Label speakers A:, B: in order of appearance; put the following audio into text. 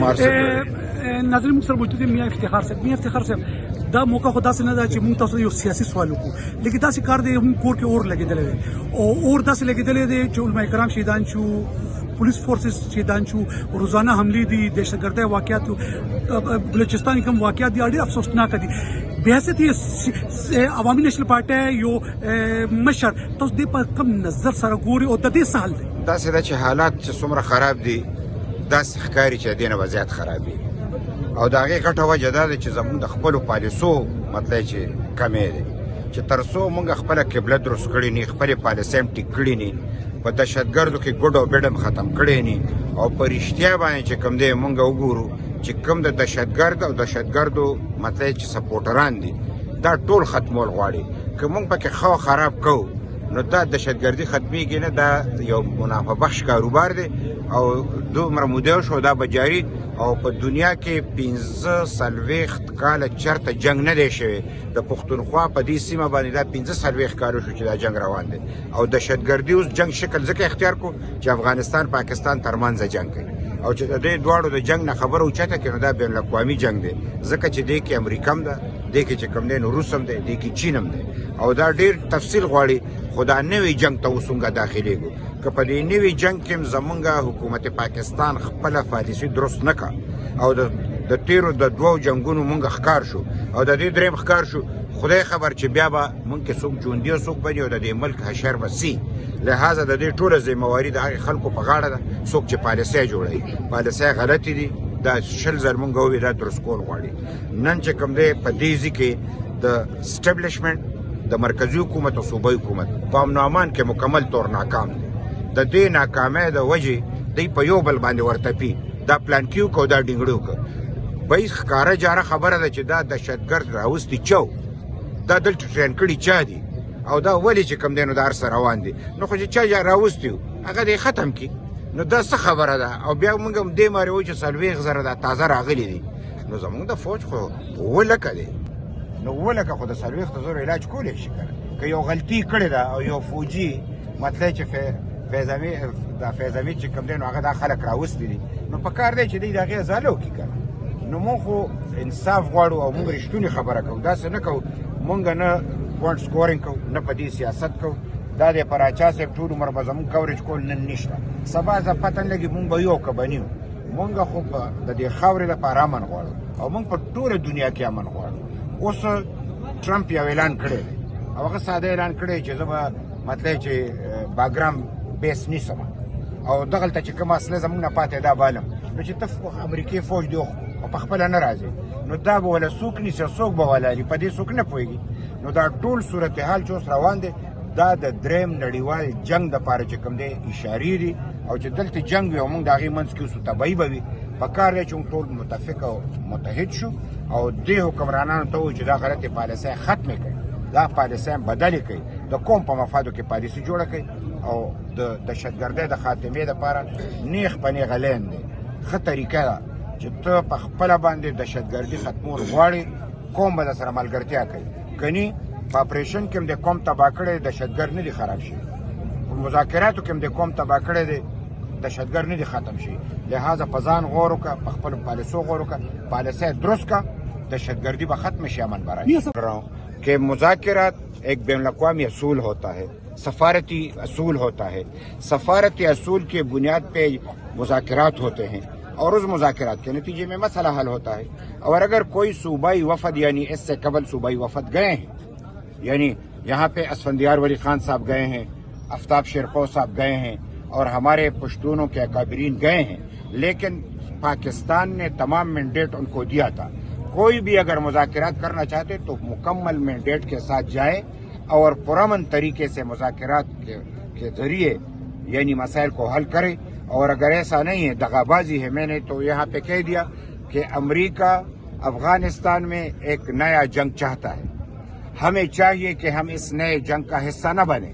A: ناظرین موږ سره موجود میاں افتخار صاحب دا موقع خو داسې نه ده چې موږ تاسو یو سیاسي سوال وکړو لیکن داسې کار دی موږ کور کې اور لګېدلی دی او اور داسې لګېدلی دی چې علماء کرام شهیدان شو پولیس فورسز شهیدان شو روزانه حملې دي دهشتګردۍ واقعات بلوچستان کوم واقعات دي ډېر افسوسناک دي بحثیت عوامي نېشنل پارټۍ یو مشر تاسو دې په کوم نظر سره ګوري او د دې څه حل دی
B: داسې ده چې حالات چې څومره خراب دي داسې ښکاري چې د دې نه به زیات خراب وي او د هغې غټه وجه دا ده چې زموږ د خپلو پالیسو مطلب چې کمې دی چې تر څو موږ خپله قبله درست کړې نه خپلې پالیسۍ هم ټیک کړي نه په دهشتګردو کې ګډ او بډ هم ختم کړی نه او په رښتیا باندې چې کوم دی موږ وګورو چې کوم د دهشتګرد او دهشتګردو مطلب چې سپورټران دي دا ټول ختمول غواړي که موږ پکې ښه خراب کوو نو دا دهشتګردي ختمیږي نه دا یو منافع بخش کاروبار دی او دومره موده شو دا به جاري او په دنیا کې 45 کاله چرته جنگ نه دی شوی د پښتونخوا په دې سیمه باندې دا 45 کاله شو چې دا جنگ روان دی او دهشتګردي اوس جنگ شکل ځکه اختیار کو چې افغانستان پاکستان ترمنځ جنگ کوي او چې د دې دواړو د جنگ نه خبره اوچته کړي نو دا بین الاقوامي جنگ دی ځکه چې دې کې امریکا هم ده دې کې چې کوم دی نو روس هم دی دې کې چین هم دی او دا ډېر تفصیل غواړي خو دا نوی جنگ ته اوس څنګه داخلېږو که په دې نوي جنگ کې زمونږ حکومت پاکستان خپله پالیسي درست نه کړه او د تیرو د دوو جنګونو مونږ ښکار شو او د دې درېیم ښکار شو خدای خبر چې بیا به مونږ کې څوک ژوندي او څوک بني او د دې ملک حشر به سي لهذا د دې ټوله ذمهواري د هغې خلکو په غاړه ده څوک چې پالیسۍ جوړوي پالیسۍ غلطې دي دا شل ځل مونږ ووي دا درست کول غواړي نن چې کوم دی په دې ځي کې د اسټبلیشمنټ د مرکزي حکومت او صوبایي حکومت په امن و امان کې مکمل طور ناکام دی د دې ناکامۍ د وجې دوی په یو بل باندې ورتپي دا پلان کې وکړو دا ډینګړی وکړو بی ښکاره جاره خبره ده چې دا دهشتګرد راوستي چا دا دلته ټرین کړي چا دي او دا ولې چې کوم دی نو دا هر څه روان دي نو خو چې چا راوستي و هغه دې ختم کړي نو دا څه خبره ده او بیا موږ هم دې مارې وایو چې 40,000 دا تازه راغلي دي نو زموږ د فوج خو 7,00,000 دی نو 7,00,000 خو د 40,000 علاج کولی شي که که یو غلطي کړې ده او یو فوجي مطلب چې فیضامي چې کوم دی نو هغه دا خلک راوستي دي نو په کار دی چې دوی د هغې ازاله وکړي که نو موږ خو انصاف غواړو او موږ رښتونې خبره کوو داسې نه کوو موږ نه پوینټ سکورینګ کوو نه په دې سیاست کوو دا دی پر اچا صاحب ټول عمر به زموږ کوریج کول نن نشته سبا زه پته نه لګي موږ به یو که به نه یو موږ خو د دې خاورې لپاره امن غواړو او موږ په ټوله دنیا کې امن غواړو اوس ټرمپ یو اعلان کړی دی او هغه ساده اعلان کړی چې زه به مطلب چې باګرام بیس نیسم او دغلته چې کوم اصله زموږ نه پاتې دا بالم نو چې ته امریکې فوج دی او په خپله نه راځي نو دا به ولا څوک نیسي څوک به ولالي په دې څوک نه پوهېږي نو دا ټول صورتحال چې اوس روان دی دا د درېیم نړیوال جنګ دپاره چې کوم دی اشارې دي او چې دلته جنګ وي او موږ د هغې منځ کې اوس تباهي به وي په کار دی چې موږ ټول متفق او متحد شو او دې حکمرانانو ته ووایو چې دا غلطې پالیسۍ ختمې کړي دا پالیسۍ هم بدلې کړي د قوم په مفادو کې پالیسي جوړه کړي او د دهشتګردۍ د خاتمې دپاره نیغ په نیغه لین دی ښه طریقه ده چې ته په خپله باندې دهشتګردي ختمول غواړې قوم به در سره ملګرتیا کوي کني په اپریشن کې هم د قوم تباه کړی دهشتګرد نه دي خراب شي په مذاکراتو کې هم د قوم تباه کړی دی دهشتګرد نه دي ختم شي لہذا په ځان غور وکړه په خپلو پالیسو غور وکړه پالیسۍ درست کړه دهشتګردي به ختم شي امن به راشي کہ مذاکرات ایک بین الاقوامی اصول ہوتا ہے سفارتی اصول ہوتا ہے سفارتی اصول کے بنیاد پہ مذاکرات ہوتے ہیں اور اس مذاکرات کے نتیجے میں مسئلہ حل ہوتا ہے اور اگر کوئی صوبائی وفد یعنی اس سے قبل صوبائی وفد گئے ہیں یعنی یہاں پہ اسفندیار ولی خان صاحب گئے ہیں آفتاب شیرپو صاحب گئے ہیں اور ہمارے پشتونوں کے اکابرین گئے ہیں لیکن پاکستان نے تمام مینڈیٹ ان کو دیا تھا کوئی بھی اگر مذاکرات کرنا چاہتے تو مکمل مینڈیٹ کے ساتھ جائے اور پرامن طریقے سے مذاکرات کے ذریعے یعنی مسائل کو حل کرے اور اگر ایسا نہیں ہے دغابازی ہے میں نے تو یہاں پہ کہہ دیا کہ امریکہ افغانستان میں ایک نیا جنگ چاہتا ہے ہمیں چاہیے کہ ہم اس نئے جنگ کا حصہ نہ بنیں